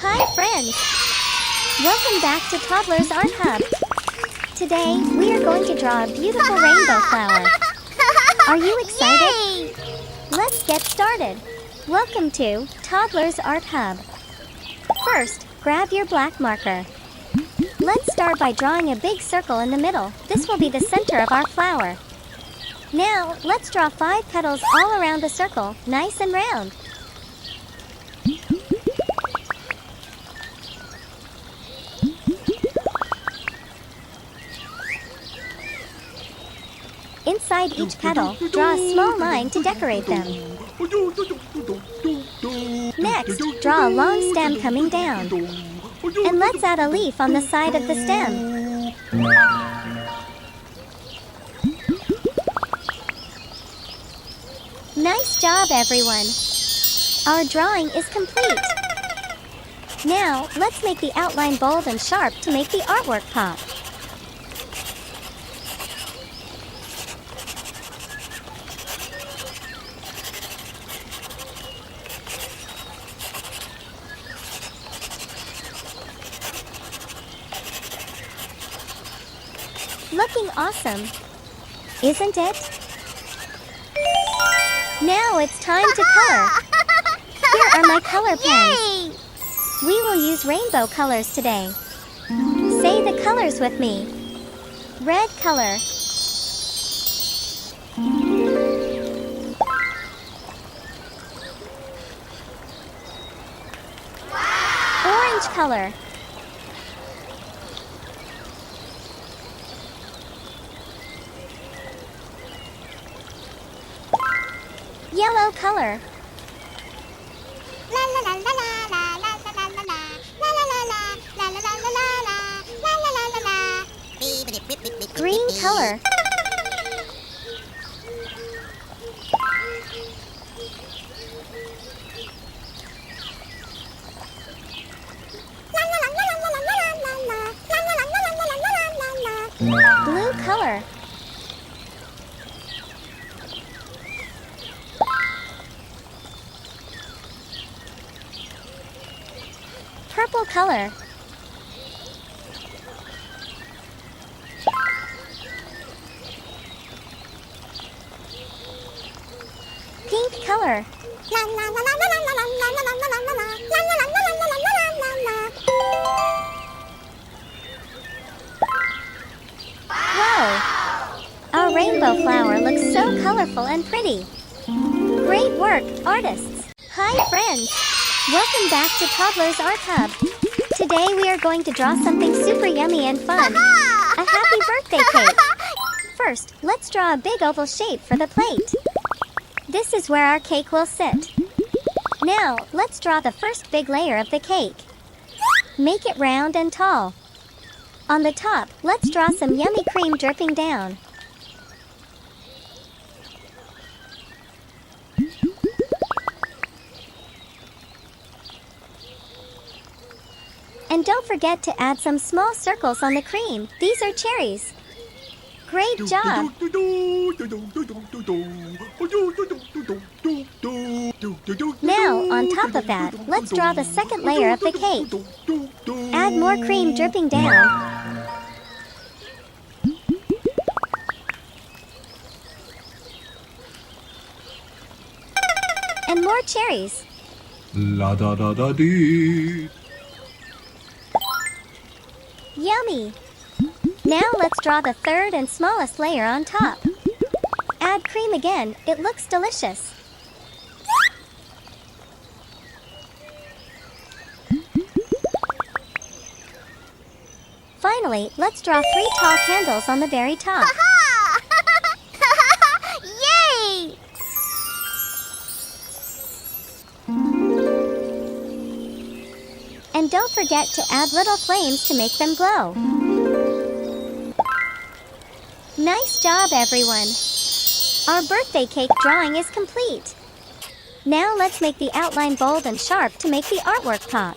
Hi friends! Welcome back to Toddlers Art Hub. Today, we are going to draw a beautiful rainbow flower. Are you excited? Yay! Let's get started. Welcome to Toddlers Art Hub. First, grab your black marker. Let's start by drawing a big circle in the middle. This will be the center of our flower. Now, let's draw 5 petals all around the circle, nice and round. Inside each petal, draw a small line to decorate them. Next, draw a long stem coming down. And let's add a leaf on the side of the stem. Nice job, everyone! Our drawing is complete. Now, let's make the outline bold and sharp to make the artwork pop. Looking awesome, isn't it? Now it's time to color. Here are my color pens. Yay! We will use rainbow colors today. Say the colors with me. Red color. Orange color. Yellow color. La la la la la la la la la la la la la la la la la la la la. Green color. Blue color. Purple color. Pink color. Wow! Our rainbow flower looks so colorful and pretty. Great work, artists! Hi friends! Welcome back to Toddlers Art Hub. Today we are going to draw something super yummy and fun. A happy birthday cake. First, let's draw a big oval shape for the plate. This is where our cake will sit. Now, let's draw the first big layer of the cake. Make it round and tall. On the top, let's draw some yummy cream dripping down. And don't forget to add some small circles on the cream. These are cherries. Great job! Now, on top of that, let's draw the second layer of the cake. Add more cream dripping down. And more cherries. La da da da dee. Yummy! Now let's draw the third and smallest layer on top. Add cream again, it looks delicious. Finally, let's draw 3 tall candles on the very top. Yay! And don't forget to add little flames to make them glow. Nice job, everyone! Our birthday cake drawing is complete. Now let's make the outline bold and sharp to make the artwork pop.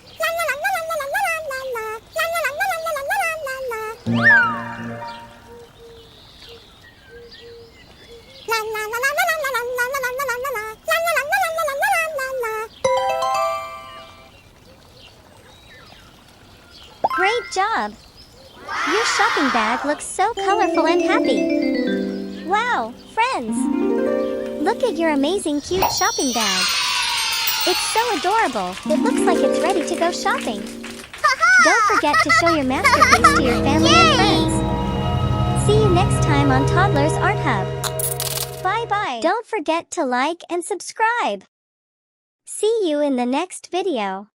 Great job! Your shopping bag looks so colorful and happy. Wow, friends! Look at your amazing cute shopping bag. It's so adorable. It looks like it's ready to go shopping. Don't forget to show your masterpiece to your family and friends. See you next time on Toddlers Art Hub. Bye-bye. Don't forget to like and subscribe. See you in the next video.